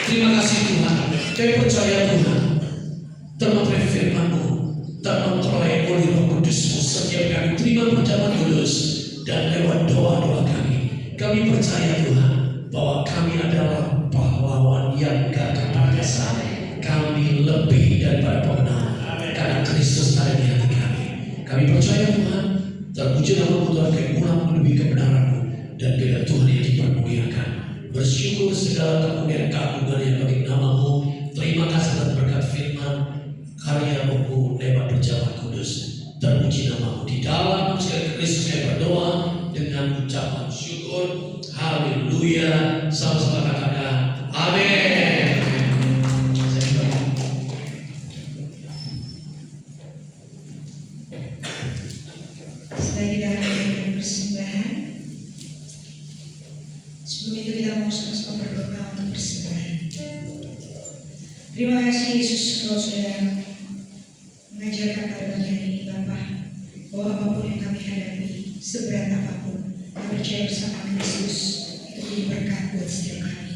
Terima kasih Tuhan. Kami percaya Tuhan, termaterai firman-Mu, tak memperoleh oleh Roh Kudus-Mu. Setiap kami terima perjamuan kudus dan lewat doa-doa kami percaya Tuhan bahwa kami adalah pahlawan yang gagah perkasa. Kami lebih daripada pemenang karena Kristus ada di hati kami. Kami percaya Tuhan, terpuji nama-Mu Tuhan, kemuliaan melebihi kebenaran-Mu dan biar Tuhan yang dipermuliakan. Bersyukur segala kemuliaan keagungan yang bagi nama-Mu. Terima kasih atas berkat firman karya-Mu lewat perjamuan kudus. Terpuji nama-Mu. Di dalam segala Kristus saya berdoa dengan ucapan syukur. Haleluya. Sama-sama katakan amin. Setelah kita menyampaikan persembahan, sebelum itu kita mau sama-sama berdoa untuk persembahan. Terima kasih Yesus, Engkau sudah mengajarkan pada pagi hari ini Bapa, bahwa apapun yang kami hadapi, seberat apapun, kami percaya bersama Kristus itu menjadi berkat buat setiap kami.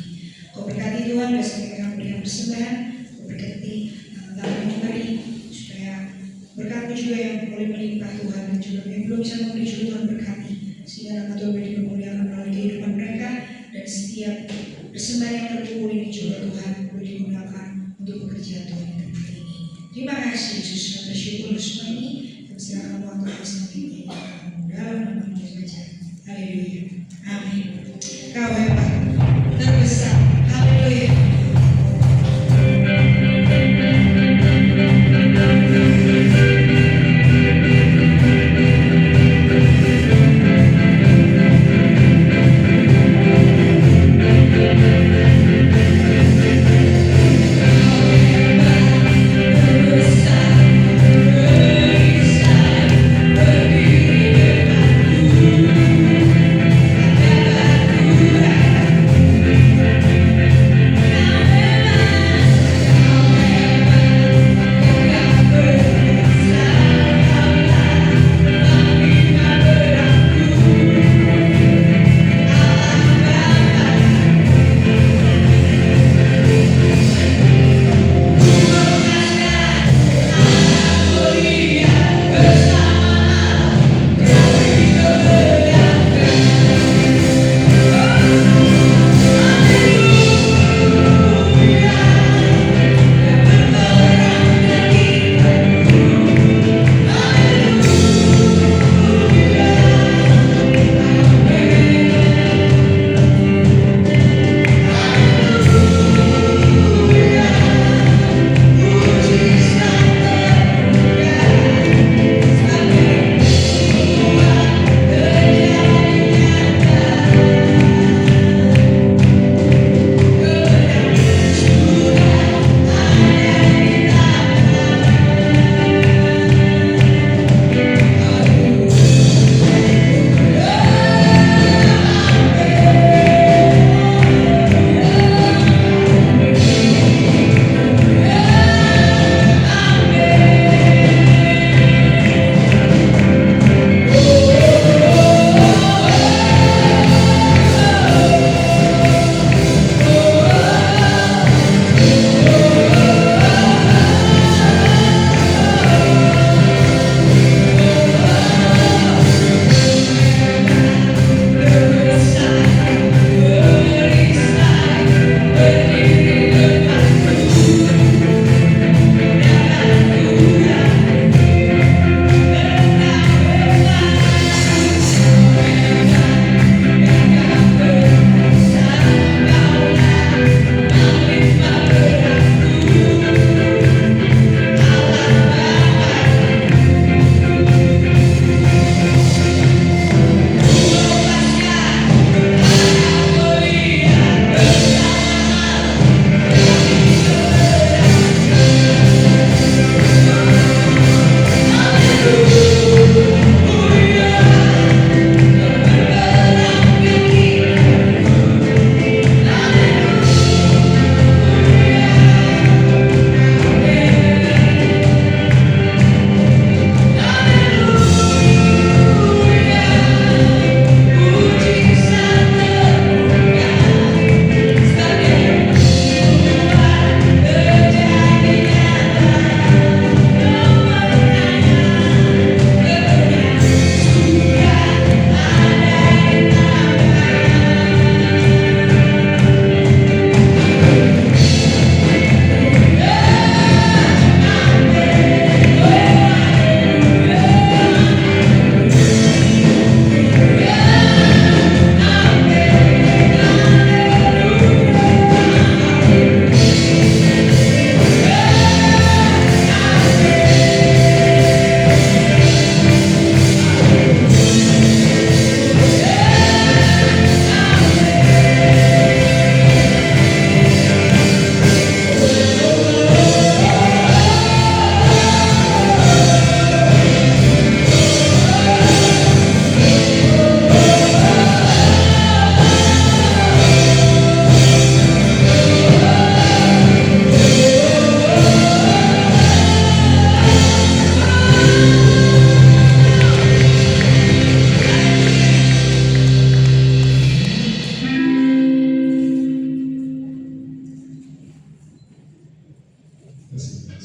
Kau berkati Tuhan, dan sampai kami berikan persembahan, kau berkati tangan memberi, supaya berkat-Mu juga yang boleh melimpah Tuhan, dan juga yang belum bisa memberi juga Tuhan berkati, sehingga nama Tuhan boleh dipermuliakan melalui kehidupan mereka, dan setiap persembahan yang terkumpul ini juga Tuhan boleh digunakan untuk pekerjaan Tuhan yang tempat ini. Terima kasih Yesus, kami bersyukur semua ini, dan silakan waktu selanjutnya dalam nama Yesus saja. Haleluya. Amin. Kau hebat, terbesar. Haleluya.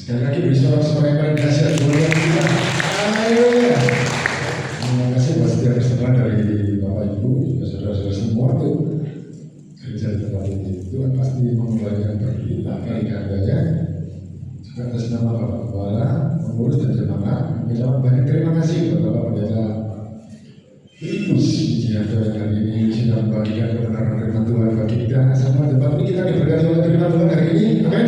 Sekali lagi beri sorak-sorai yang paling dahsyat buat kita. Haleluya. Terima kasih buat setiap peserta dari Bapak Ibu, juga saudara-saudara semua tuh kerja di tempat ini. Tuhan pasti memulaikan berita kali karyanya. Juga atas nama Bapak Kepala, pengurus dan jemaat, mengucapkan banyak terima kasih kepada Bapak Pendeta Filipus Wijianto yang hari ini sudah membagikan kebenaran firman Tuhan bagi kita semua. Tempat ini kita diberkati oleh firman Tuhan hari ini. Amin.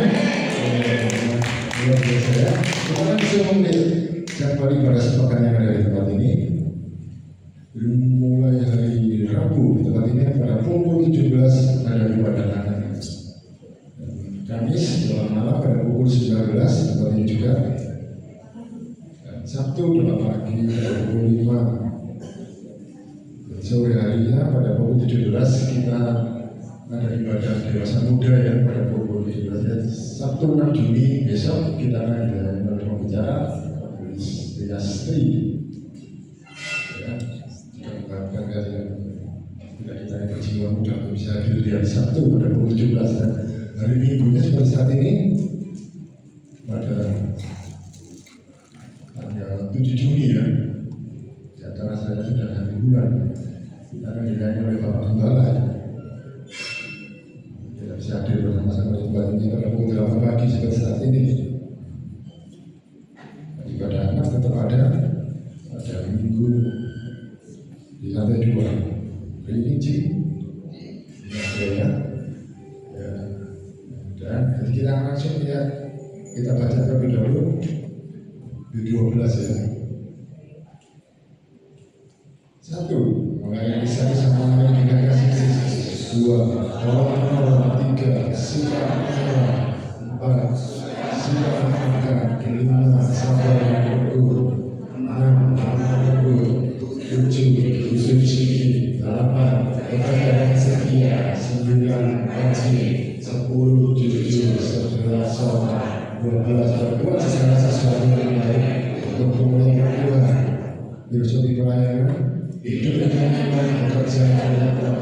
Luar biasa ya. Kita kan bisa memilih jadwal pada sepekan yang ada di tempat ini. Mulai hari Rabu di tempat ini pada pukul 17 ada kedatangan. Kamis malam pada pukul 19 di tempat ini juga. Dan Sabtu pagi pada pukul 5. Sore harinya pada pukul 17 kita ada ibadah dewasa muda yang pada pukul 17. Sabtu 6 Juni besok kita akan ada pembicara Sri. Ya, kita kita berjiwa muda untuk bisa hadir di hari Sabtu pada pukul 17 dan hari Minggunya seperti saat ini pada tanggal 7 Juni ya. Di antara saya sudah hari bulan. Kita akan dilayani oleh Bapak Gembala. Kita bisa hadir bersama-sama di tempat ini pada pukul 8 pagi seperti saat ini. Ibadah anak tetap ada pada minggu di lantai 2 Rinci ya. Dan kita langsung ya kita baca terlebih dahulu di 12 ya. 1 mulai dari 1 sama lain kita kasih 2 orang 3 suka 4 suka makan 5 sabar berdoa 6 berdoa 7 suci 8 bekerja setia 9 kasih 10 jujur 11 sholat 12 berbuat segala sesuatu yang baik untuk kemuliaan Tuhan filosofi pelayanan hidup dengan iman bekerja dengan Tuhan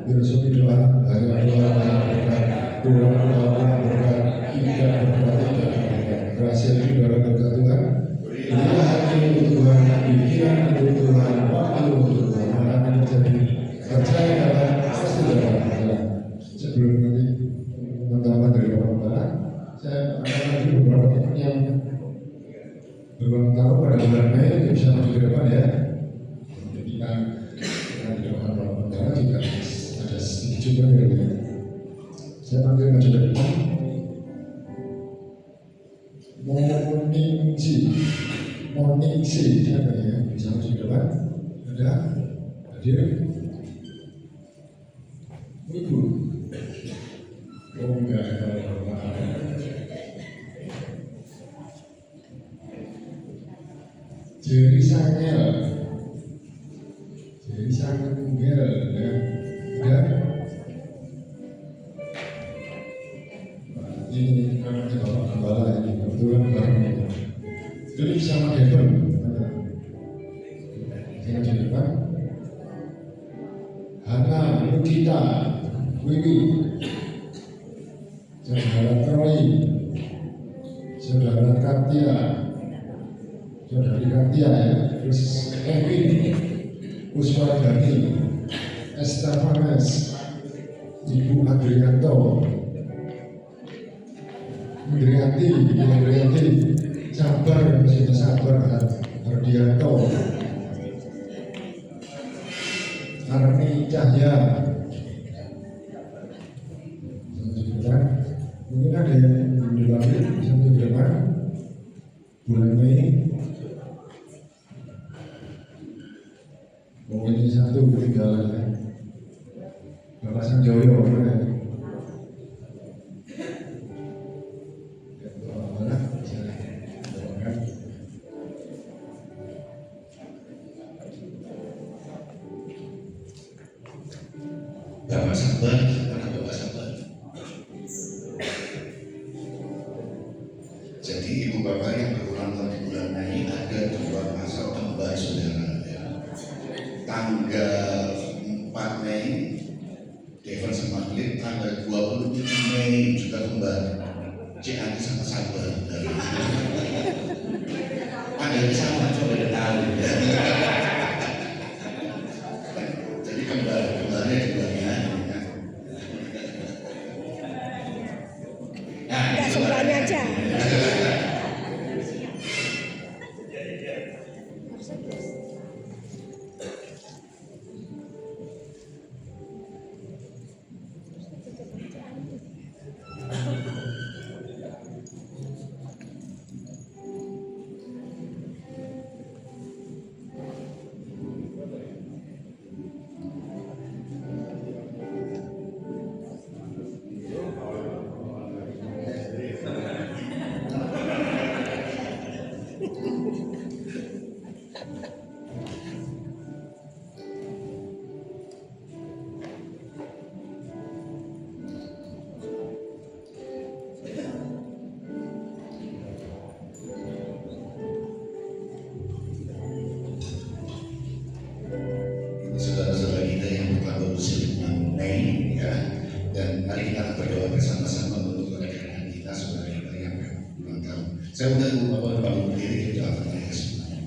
filosofi doa banyak doa banyak berkat kurang doa banyak berkat tidak berkat tidak berkat berhasil hidup dalam berkat Tuhan berilah hati untuk Tuhan pikiran untuk Tuhan waktu untuk Tuhan maka akan terjadi percaya dapat pasti dapat sebelum nanti teman-teman dari Bapak Bapak saya akan lagi beberapa teman yang berulang tahun pada bulan Mei bisa masuk ke depan ya. Kita di depan Bapak Bapak juga ada sedikit juga ya. Saya panggil maju ke depan. Moningsi siapa ya bisa masuk ke depan? Ada hadir. Ibu. Oh enggak ada. Jadi Sangel ya, ini namanya Bapak Gembala ini kebetulan bareng ini. Jadi sama Devon, saya di depan. Hana, Lukita, Wiwi, Saudara Troy, Saudara Katia. Saudari Katia ya, terus Kevin, Uswardani, Estefanes, Ibu Adrianto, Indrianti, sabar yang sudah sabar, Ardianto, Arni Cahya, mungkin ada yang di depan, bisa di depan, bulan Mei. Oh ini satu ketinggalan Bapak Sanjoyo mana? Mana? Bapak sabar, mana Bapak sabar. Jadi ibu bapak yang berulang tahun di bulan Mei ada 2 pasal kembar saudara. Tanggal 4 Mei Devon sama Klit, tanggal 27 Mei juga kembar. Cianti sama Sabar dari panggilnya sama, coba udah tahu. Jadi kembarnya keduanya. Nah, Enggak semuanya aja. saudara-saudara kita yang bertambah usia 5 Mei ya, dan mari kita akan berdoa bersama-sama untuk rekan-rekan kita, saudara kita yang ulang tahun. Saya undang Ibu Bapak bangun berdiri, kita akan mereka semuanya.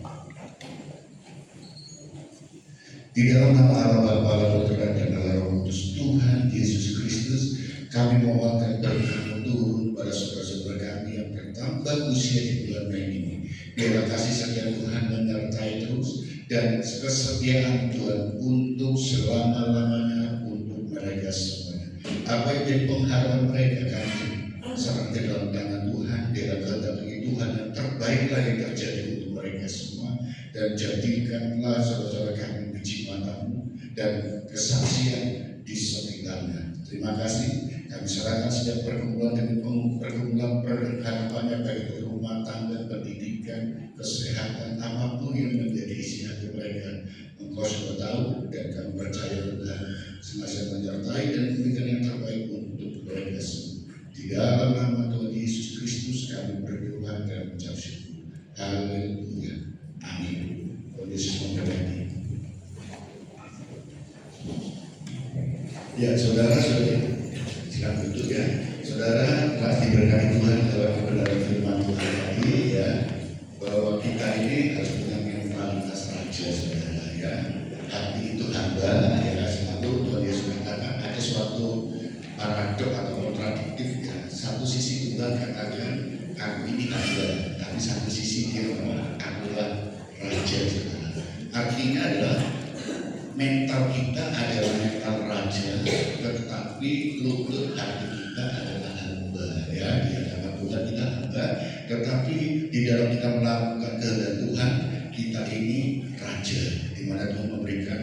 Di dalam nama Allah Bapa, Lalu Tuhan dan Allah Roh Kudus, Tuhan Yesus Kristus, kami mohonkan berkat turun pada saudara-saudara kami yang bertambah usia di bulan Mei ini. Biarlah kasih setia Tuhan menyertai terus dan kesetiaan Tuhan untuk selama-lamanya untuk mereka semuanya. Apa yang jadi pengharapan mereka kami serahkan dalam tangan Tuhan, dalam kehendak Tuhan yang terbaiklah yang terjadi untuk mereka semua, dan jadikanlah saudara-saudara kami biji matamu dan kesaksian di sekitarnya. Terima kasih. Kami serahkan setiap pergumulan demi pergumulan perharapannya, baik itu rumah tangga, pendidikan, kesehatan, apapun yang menjadi isi hati mereka. Engkau sudah tahu dan kami percaya Tuhan sengaja menyertai dan memberikan yang terbaik untuk mereka semua. Di dalam nama Tuhan Yesus Kristus kami berdoa dan mengucap syukur. Haleluya. Amin. Tuhan Yesus memberkati. Ya, saudara-saudari, silakan duduk ya. Saudara telah diberkati Tuhan dalam kebenaran firman Tuhan tadi ya, bahwa kita ini harus punya mentalitas raja, saudara ya. Hati itu hamba ya, satu Tuhan Yesus katakan ada suatu paradok atau kontradiktif ya. Satu sisi Tuhan katakan aku ini hamba, tapi satu sisi dia memang akulah raja, saudara. Artinya adalah mental kita adalah mental raja, tetapi lutut hati kita adalah hamba ya. Di hadapan Tuhan kita hamba, tetapi di dalam kita melakukan kehendak Tuhan, kita ini raja, di mana Tuhan memberikan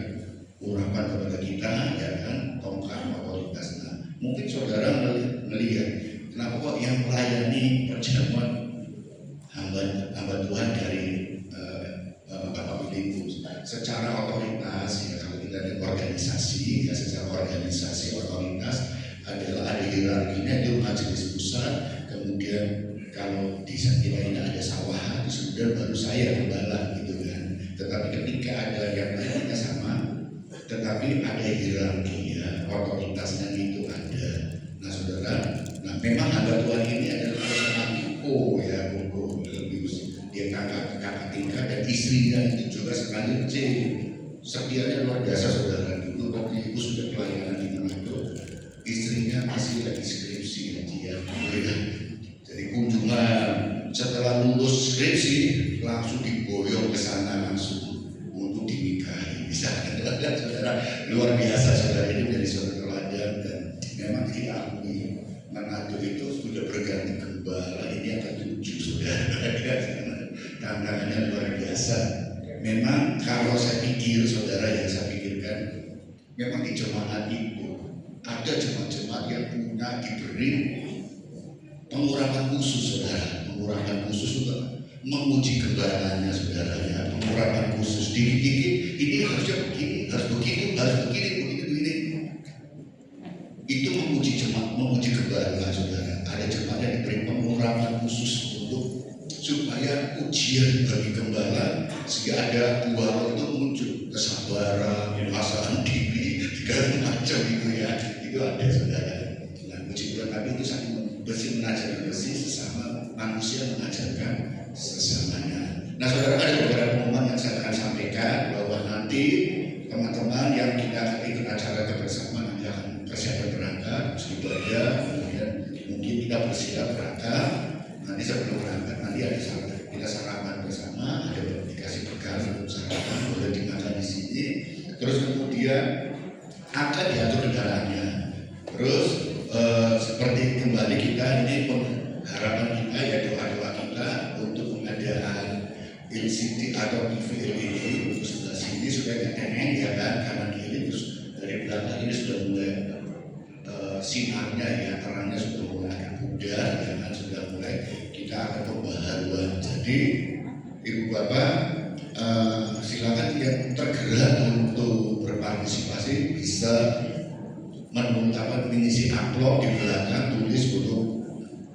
urapan kepada kita ya kan, tongkat otoritas. Nah, mungkin saudara melihat kenapa kok yang melayani perjamuan hamba Tuhan dari Bapak Filipus secara otoritas ya, kalau kita ada organisasi ya, secara organisasi otoritas adalah ada hierarkinya, itu majelis pusat, kemudian kalau di kita ini ada sawahan, kemudian baru saya gembala gitu kan. Tetapi ketika ada yang lainnya sama, tetapi ada hierarki ya, otoritasnya itu ada. Nah saudara, nah memang hamba Tuhan ini adalah personal ya, lebih dia kakak tingkat dan istrinya itu juga sekali C. Setianya luar biasa saudara. Dulu waktu ibu sudah pelayanan di Manado, istrinya masih lagi skripsi dia ya. Jadi kunjungan setelah lulus skripsi langsung diboyong ke sana langsung untuk dinikahi. Bisa kan saudara, luar biasa saudara, ini dari saudara teladan dan memang diakui Manado itu sudah berganti gembala, ini akan 7 saudara. Tantangannya luar biasa. Memang kalau saya pikir saudara, yang saya pikirkan memang di jemaat itu ada jemaat-jemaat yang punya diberi pengurapan khusus saudara, pengurapan khusus untuk menguji kebenarannya saudara ya, pengurapan khusus dikit-dikit ini harusnya begini, harus begitu, harus begini. Itu menguji jemaat, menguji kebenaran saudara. Ada jemaat yang diberi pengurapan khusus untuk supaya ujian bagi gembala sehingga ada buah itu muncul kesabaran, perasaan diri, segala macam itu ya, itu ada saudara. Nah, puji Tuhan, tapi itu sangat bersih, menajamkan bersih manusia mengajarkan sesamanya. Nah, saudara, ada beberapa pengumuman yang saya akan sampaikan bahwa nanti teman-teman yang kita akan ikut acara kebersamaan nanti akan persiapan berangkat, segitu aja. Kemudian mungkin kita bersiap berangkat. Nanti sebelum berangkat nanti ada kita sarapan bersama, ada dikasih bekal untuk sarapan, boleh dimakan di sini. Terus kemudian akan diatur kendaraannya. Terus seperti kembali kita ini harapan kita ya doa-doa kita untuk pengadaan LCD atau TV LED untuk sebelah sini sudah ngeteng ya kan, kanan kiri, terus dari belakang ini sudah mulai sinarnya ya, terangnya sudah mulai agak pudar ya kan, sudah mulai kita akan pembaharuan. Jadi Ibu Bapak silakan yang tergerak untuk berpartisipasi bisa mengisi amplop di belakang tulis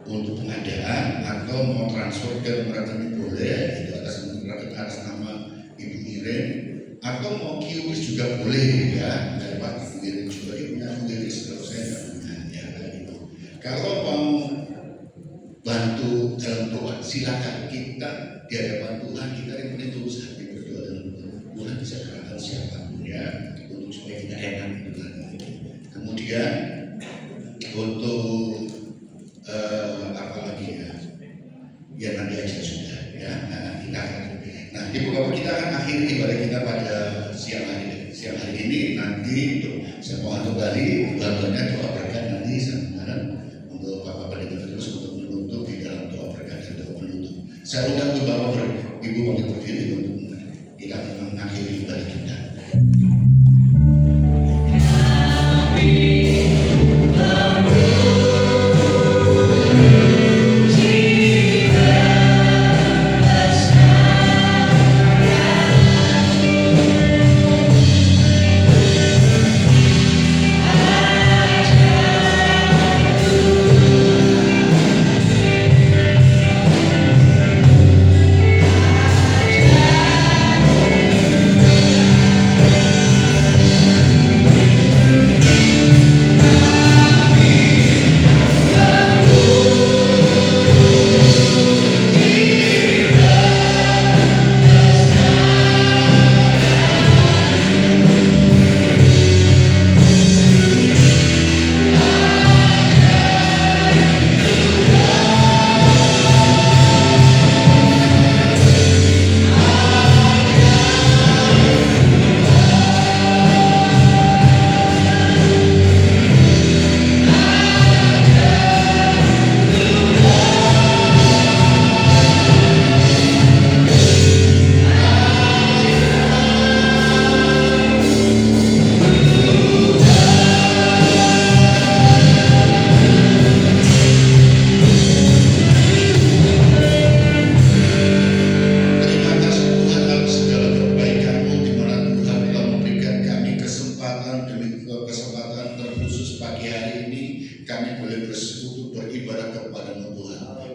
untuk pengadaan atau mau transfer ke rekening boleh itu atas nama Ibu Iren, atau mau QRIS juga boleh ya, dari Pak Ibu Iren juga punya QRIS, kalau saya nggak punya ya gitu. Kalau mau bantu dalam doa silakan, kita di hadapan Tuhan kita yang penting tulus hati berdoa dalam Tuhan bisa gerakkan siapapun ya untuk supaya kita enak gitu. Kemudian untuk apa lagi ya nanti aja sudah ya. Kita akan Ibu Bapak kita akan akhiri ibadah kita pada siang hari ini. Nanti saya mohon kembali bantuannya doa berkat nanti sebenarnya untuk Bapak Pendeta terus untuk menutup di dalam doa berkat dan doa penutup. Saya undang Ibu Bapak Ibu Bapak berdiri untuk kita mengakhiri ibadah kita.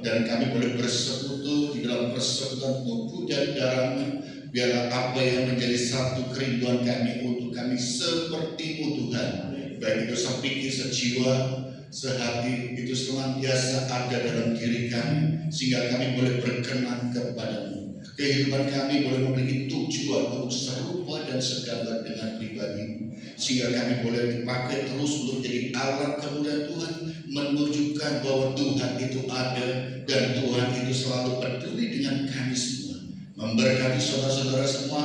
Dan kami boleh bersekutu di dalam persekutuan tubuh dan darah-Mu. Biarlah apa yang menjadi satu kerinduan kami untuk kami seperti-Mu Tuhan, baik itu sepikir, sejiwa, sehati, itu senantiasa ada dalam diri kami, sehingga kami boleh berkenan kepada-Mu. Kehidupan kami boleh memiliki tujuan untuk serupa dan segambar dengan pribadi-Mu, sehingga kami boleh dipakai terus untuk jadi alat kemuliaan Tuhan, menunjukkan bahwa Tuhan itu ada dan Tuhan itu selalu peduli dengan kami semua. Memberkati saudara-saudara semua,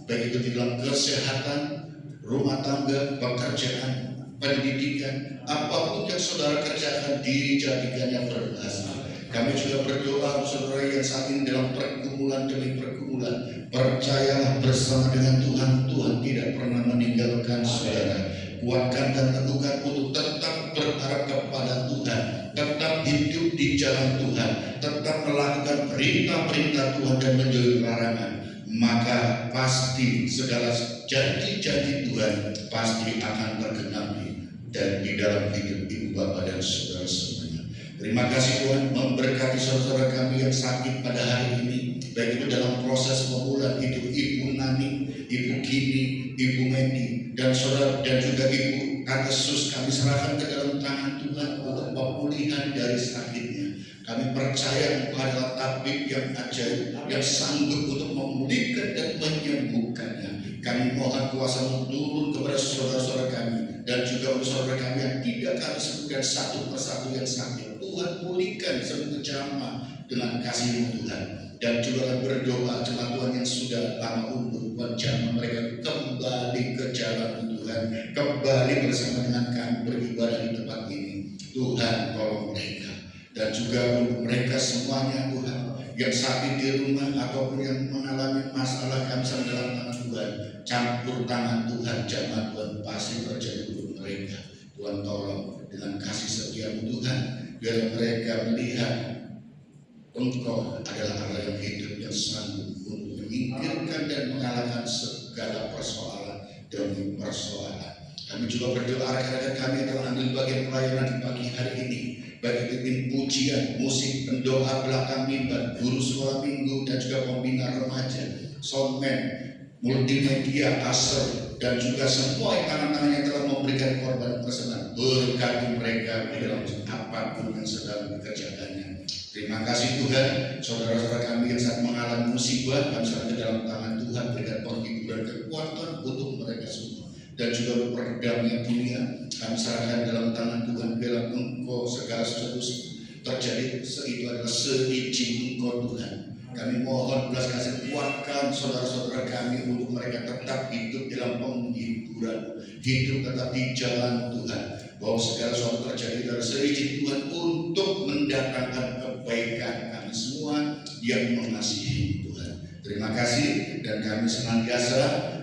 baik itu di dalam kesehatan, rumah tangga, pekerjaan, pendidikan, apapun yang saudara kerjakan dijadikannya berhasil. Kami juga berdoa saudara yang saat ini dalam pergumulan demi pergumulan, percayalah bersama dengan Tuhan, Tuhan tidak pernah meninggalkan saudara. Kuatkan dan teguhkan untuk tetap berharap kepada Tuhan, tetap hidup di jalan Tuhan, tetap melakukan perintah-perintah Tuhan dan menjauhi larangan. Maka pasti segala janji-janji Tuhan pasti akan tergenapi dan di dalam hidup Ibu Bapak dan saudara semuanya. Terima kasih Tuhan, memberkati saudara kami yang sakit pada hari ini, baik itu dalam proses pemulihan hidup Ibu Nani, Ibu Kini, Ibu Medi, dan saudara dan juga Ibu Kak Yesus kami serahkan ke dalam tangan Tuhan untuk pemulihan dari sakitnya. Kami percaya Engkau adalah tabib yang ajaib, yang sanggup untuk memulihkan dan menyembuhkannya. Kami mohon kuasa-Mu turun kepada saudara-saudara kami dan juga untuk saudara kami yang tidak kami sebutkan satu persatu yang sakit. Tuhan pulihkan seberjamaah dengan kasih-Mu Tuhan. Dan juga berdoa jemaat Tuhan yang sudah lama umur, Tuhan jamah mereka kembali ke jalan Tuhan, kembali bersama dengan kami beribadah di tempat ini. Tuhan tolong mereka. Dan juga untuk mereka semuanya Tuhan yang sakit di rumah ataupun yang mengalami masalah, kami serahkan dalam tangan Tuhan. Campur tangan Tuhan, jamaah Tuhan pasti terjadi untuk mereka. Tuhan tolong dengan kasih setia-Mu Tuhan, biar mereka melihat Engkau adalah Allah yang hidup, yang sanggup untuk menyingkirkan dan mengalahkan segala persoalan demi persoalan. Kami juga berdoa rekan-rekan kami yang telah ambil bagian pelayanan di pagi hari ini, baik itu tim pujian, musik, pendoa belakang mimbar, guru sekolah minggu, dan juga pembina remaja, soundman, multimedia, aser, dan juga semua yang tangan-tangannya telah memberikan korban persembahan. Berkati mereka di dalam apapun yang sedang dikerjakannya. Terima kasih Tuhan, saudara-saudara kami yang saat mengalami musibah, kami serahkan dalam tangan Tuhan, berikan penghiburan kekuatan untuk mereka semua. Dan juga untuk perdamaian dunia, kami serahkan dalam tangan Tuhan, biarlah Engkau segala sesuatu terjadi, itu adalah seizin Engkau Tuhan. Kami mohon belas kasih kuatkan saudara-saudara kami untuk mereka tetap hidup dalam penghiburan, hidup tetap di jalan Tuhan. Bahwa segala sesuatu terjadi dari seizin Tuhan untuk mendatangkan kebaikan kami semua yang mengasihi Tuhan. Terima kasih, dan kami senantiasa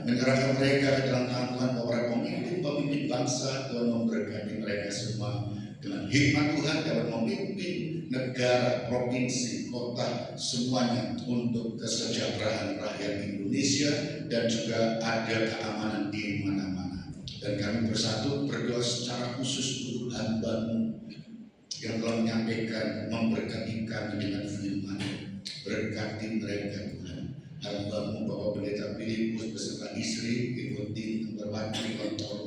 menyerahkan mereka ke dalam tangan Tuhan, para pemimpin bangsa. Tuhan memberkati mereka semua dengan hikmat Tuhan dapat memimpin negara, provinsi, kota, semuanya untuk kesejahteraan rakyat Indonesia dan juga ada keamanan di mana-mana. Dan kami bersatu berdoa secara khusus untuk hamba-Mu yang telah menyampaikan, memberkati kami dengan firman. Berkati mereka Tuhan. Hamba-Mu Bapak Pendeta Filipus beserta istri, ikut tim berwakil kantor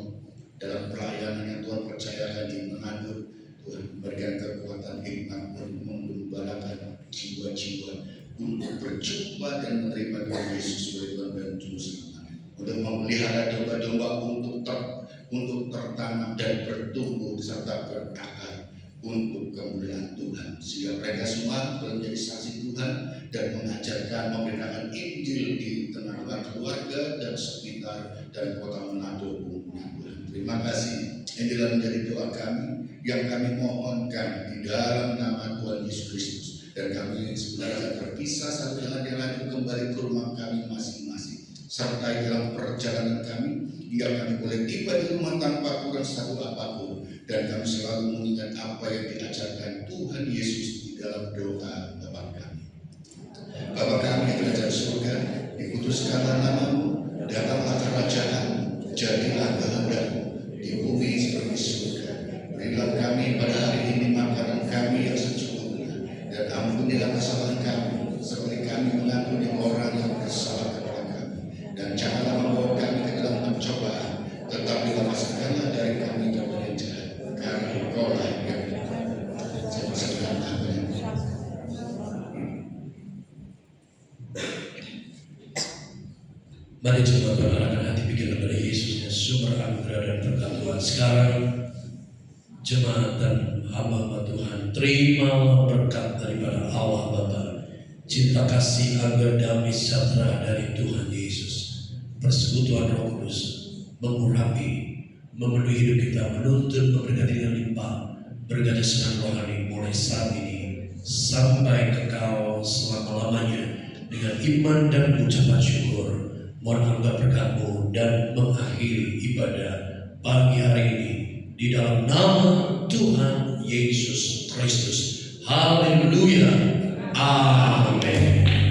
dalam pelayanan yang Tuhan percayakan di Manado. Tuhan berikan kekuatan hikmat untuk menggembalakan jiwa-jiwa untuk berjumpa dan menerima Tuhan Yesus sebagai Tuhan dan Juru Selamat, untuk memelihara domba-domba untuk tertanam dan bertumbuh serta berakar untuk kemuliaan Tuhan, sehingga mereka semua menjadi saksi Tuhan dan mengajarkan, memberitakan Injil di tengah-tengah keluarga dan sekitar dan kota Manado. Terima kasih. Inilah menjadi doa kami yang kami mohonkan di dalam nama Tuhan Yesus Kristus. Dan kami sebenarnya akan berpisah satu dengan yang lain kembali ke rumah kami masing-masing. Sertai dalam perjalanan kami hingga kami boleh tiba di rumah tanpa kurang satu apapun. Dan kami selalu mengingat apa yang diajarkan Tuhan Yesus di dalam doa Bapa kami. Bapa kami yang berada di surga, dikuduskanlah nama-Mu, datanglah kerajaan-Mu, jadilah kehendak-Mu di bumi seperti surga. Berilah kami pada hari ini makanan kami yang secukupnya, dan ampunilah kesalahan kami seperti kami mengampuni orang yang bersalah kepada kami. Dan janganlah membawa kami ke dalam pencobaan, tetapi lepaskanlah dari kami dari yang jahat, karena Engkau-lah yang sedang amin. Mari coba berarahkan hati pikiran kepada Yesus yang sumber anugerah dan berkat Tuhan. Sekarang jemaat dan hamba Tuhan, terima berkat daripada Allah Bapa, cinta kasih, anugerah damai sejahtera dari Tuhan Yesus, persekutuan Roh Kudus mengurapi, memenuhi hidup kita, menuntun, memberkati dengan limpah, berkati senang rohani mulai saat ini sampai kekal selama-lamanya dengan iman dan ucapan syukur. Mohon anugerah berkat-Mu dan mengakhiri ibadah pagi hari ini di dalam nama Tuhan Yesus Kristus. Haleluya. Amin.